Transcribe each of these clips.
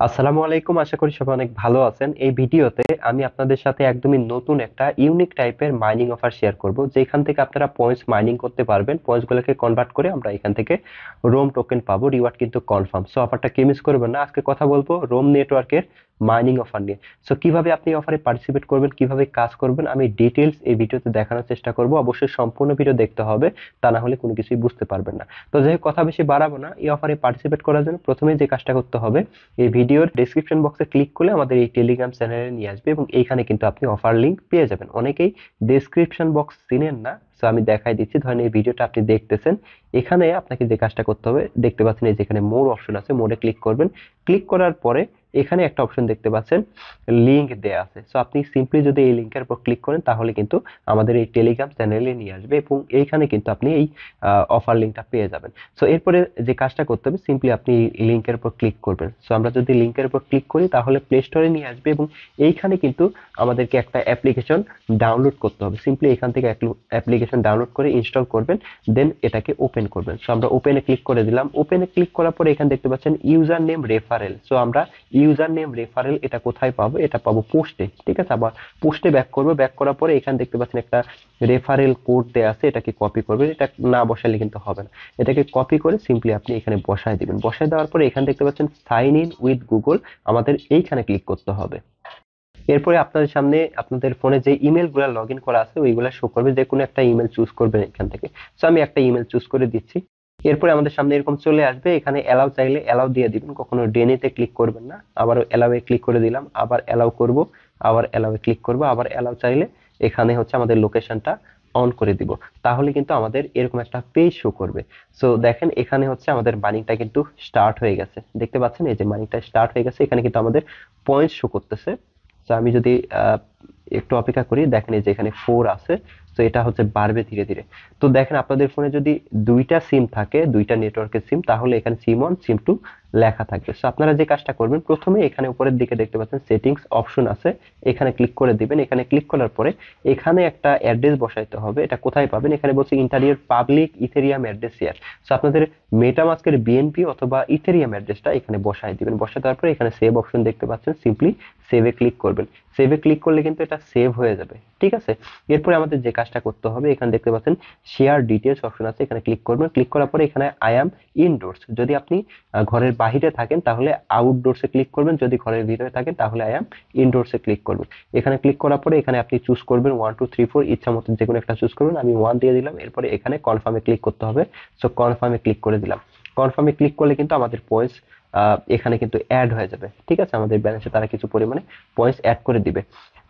আসসালামু আলাইকুম, আশা করি সবাই অনেক ভালো আছেন। এই ভিডিওতে আমি আপনাদের সাথে একদমই নতুন একটা ইউনিক টাইপের মাইনিং অফার শেয়ার করব, যেখান থেকে আপনারা পয়েন্টস মাইনিং করতে পারবেন। পয়েন্টসগুলোকে কনভার্ট করে আমরা এখান থেকে রোম টোকেন পাবো। রিওয়ার্ড কিন্তু কনফার্ম। সো অফারটা কে মিস করবেন না। আজকে কথা বলবো রোম নেটওয়ার্কের মাইনিং অফার নিয়ে। সো কিভাবে আপনি অফারে পার্টিসিপেট করবেন, কিভাবে কাজ করবেন, আমি ডিটেলস এই ভিডিওতে দেখানোর চেষ্টা করব। অবশ্যই সম্পূর্ণ ভিডিও দেখতে হবে, তা না হলে কোনো কিছুই বুঝতে পারবেন না। তো যাই হোক, কথা বেশি বাড়াবো না। এই অফারে পার্টিসিপেট করার জন্য প্রথমে যে কাজটা করতে হবে, এই ভিডিওর ডেসক্রিপশন বক্সে ক্লিক করলে আমাদের এই টেলিগ্রাম চ্যানেলে নিয়ে আসবে এবং এইখানে কিন্তু আপনি অফার লিংক পেয়ে যাবেন। অনেকেই ডেসক্রিপশন বক্স চিনেন না, সো আমি দেখাই দিচ্ছি। ধরেন এই ভিডিওটা আপনি দেখতেছেন, এখানে আপনাকে যে কাজটা করতে হবে, দেখতে পাচ্ছেন এই যেখানে মোর অপশন আছে, মোরে ক্লিক করবেন। ক্লিক করার পরে এখানে একটা অপশন দেখতে পাচ্ছেন, লিংক দেয়া আছে। সো আপনি সিম্পলি যদি এই লিংকের উপর ক্লিক করেন তাহলে কিন্তু আমাদের এই টেলিগ্রাম চ্যানেলে নিয়ে আসবে এবং এইখানে কিন্তু আপনি এই অফার লিংকটা পেয়ে যাবেন। সো এরপরে যে কাজটা করতে হবে, সিম্পলি আপনি লিংকের উপর ক্লিক করবেন। সো আমরা যদি লিংকের উপর ক্লিক করি তাহলে প্লে স্টোরে নিয়ে আসবে এবং এইখানে কিন্তু আমাদেরকে একটা অ্যাপ্লিকেশন ডাউনলোড করতে হবে। সিম্পলি এখান থেকে অ্যাপ্লিকেশন ডাউনলোড করে ইনস্টল করবেন, দেন এটাকে ওপেন করবেন। সো আমরা ওপেনে ক্লিক করে দিলাম। ওপেনে ক্লিক করার পরে এখানে দেখতে পাচ্ছেন ইউজার নেম রেফারেল। সো আমরা ইউজার নেম রেফারেল এটা কোথায় পাবো? এটা পাবো পোস্টে। ঠিক আছে, আবার পোস্টে ব্যাক করবো। ব্যাক করার পরে এখানে দেখতে পাচ্ছেন একটা রেফারেল কোড দেয়া আছে, এটাকে কপি করবেন। এটা না বসালে কিন্তু হবে না। এটাকে কপি করে সিম্পলি আপনি এখানে বসায় দিবেন। বসায় দেওয়ার পরে এখানে দেখতে পাচ্ছেন সাইন ইন উইথ গুগল, আমাদের এইখানে ক্লিক করতে হবে। এরপরে আপনাদের সামনে আপনাদের ফোনে যে ইমেল গুলা লগ ইন করা আছে ওইগুলা শো করবে, যে কোনো একটা ইমেল চুজ করবেন এখান থেকে। সো আমি একটা ইমেল চুজ করে দিচ্ছি। এরপরে আমাদের সামনে এরকম চলে আসবে, এখানে অ্যালাউ চাইলে অ্যালাউ দিয়ে দিবেন, কখনো ডেনিতে ক্লিক করবেন না। আবার অ্যালাউ এ ক্লিক করে দিলাম, আবার অ্যালাউ করব, আবার অ্যালাউ এ ক্লিক করব, আবার অ্যালাউ চাইলে এখানে হচ্ছে আমাদের লোকেশনটা অন করে দিব। তাহলে কিন্তু আমাদের এরকম একটা পেজ শো করবে। সো দেখেন এখানে হচ্ছে আমাদের মানিটা কিন্তু স্টার্ট হয়ে গেছে। দেখতে পাচ্ছেন এই যে মানিটা স্টার্ট হয়ে গেছে, এখানে কিন্তু আমাদের পয়েন্ট শো করতেছে। তো আমি যদি একটু অপেক্ষা করি, দেখেন এই যে এখানে 4 আছে। তো এটা হচ্ছে বাড়বে ধীরে ধীরে। তো দেখেন আপনাদের ফোনে যদি দুইটা সিম থাকে, দুইটা নেটওয়ার্কের সিম, তাহলে এখানে সিম 1 সিম 2 লেখা থাকবে। সো আপনারা যে কাজটা করবেন, প্রথমে এখানে উপরের দিকে দেখতে পাচ্ছেন সেটিংস অপশন আছে, এখানে ক্লিক করে দিবেন। এখানে ক্লিক করার পরে এখানে একটা অ্যাড্রেস বসাইতে হবে। এটা কোথায় পাবেন? এখানে বলছে interior public Ethereum address here. So আপনাদের মেটামাস্কের বিএনপি অথবা ইথেরিয়াম অ্যাড্রেসটা এখানে বসাই দিবেন। বসায় দেওয়ার পরে এখানে সেভ অপশন দেখতে পাচ্ছেন, সিম্পলি সেভে ক্লিক করবেন। সেভে ক্লিক করলে কিন্তু এটা সেভ হয়ে যাবে। ঠিক আছে, এরপরে আমাদের যে কাজটা করতে হবে, এখানে দেখতে পাচ্ছেন শেয়ার ডিটেলস অপশন আছে, এখানে ক্লিক করবেন। ক্লিক করার পরে এখানে আই অ্যাম ইনডোরস, যদি আপনি ঘরের বাহিরে থাকেন তাহলে আউটডোরসে ক্লিক করবেন, যদি ঘরের ভিতরে থাকেন তাহলে আই অ্যাম ইনডোরসে ক্লিক করবেন। এখানে ক্লিক করার পরে এখানে আপনি চুজ করবেন 1 2 3 4, ইচ্ছা মতো যে কোনো একটা চুজ করবেন। আমি 1 দিয়ে দিলাম। এরপরে এখানে কনফার্মে ক্লিক করতে হবে। সো কনফার্মে ক্লিক করে দিলাম। কনফার্মে ক্লিক করলে কিন্তু আমাদের পয়েন্টস এখানে কিন্তু অ্যাড হয়ে যাবে। ঠিক আছে, আমাদের ব্যালেন্সে তারা কিছু পরিমাণে পয়েন্টস অ্যাড করে দিবে।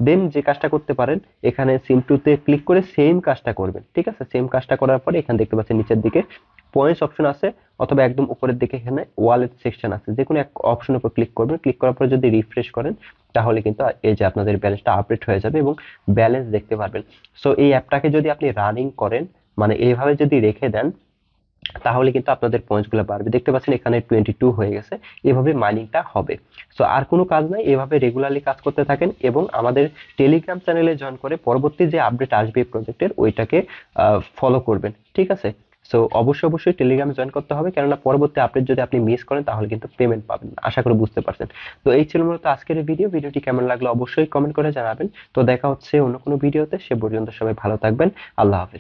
দেন যে কাজটা করতে পারেন, এখানে সিম টুতে ক্লিক করে সেম কাজটা করবেন। ঠিক আছে, সেম কাজটা করার পরে এখানে দেখতে পাচ্ছেন নিচের দিকে পয়েন্টস অপশন আছে, অথবা একদম উপরের দিকে এখানে ওয়ালেট সেকশন আছে, যে কোনো এক অপশনের উপর ক্লিক করবেন। ক্লিক করার পরে যদি রিফ্রেশ করেন তাহলে কিন্তু এই যে আপনাদের ব্যালেন্সটা আপডেট হয়ে যাবে এবং ব্যালেন্স দেখতে পারবেন। সো এই অ্যাপটাকে যদি আপনি রানিং করেন, মানে এইভাবে যদি রেখে দেন, তাহলে কিন্তু আপনাদের পয়েন্টস গুলো বাড়বে। দেখতে পাচ্ছেন এখানে 22 হয়ে গেছে। এভাবে মাইনিংটা হবে। সো আর কোনো কাজ নাই, এভাবে রেগুলারলি কাজ করতে থাকেন এবং আমাদের টেলিগ্রাম চ্যানেলে জয়েন করে পরবর্তী যে আপডেট আসবে এই প্রজেক্টের ওইটাকে ফলো করবেন। ঠিক আছে, সো অবশ্যই টেলিগ্রামে জয়েন করতে হবে, কেননা পরবর্তী আপডেট যদি আপনি মিস করেন তাহলে কিন্তু পেমেন্ট পাবেন না। আশা করি বুঝতে পারছেন। তো এই ছিল মূলত আজকের ভিডিওটি কেমন লাগলো অবশ্যই কমেন্ট করে জানাবেন। তো দেখা হচ্ছে অন্য কোনো ভিডিওতে, সে পর্যন্ত সবাই ভালো থাকবেন। আল্লাহ হাফেজ।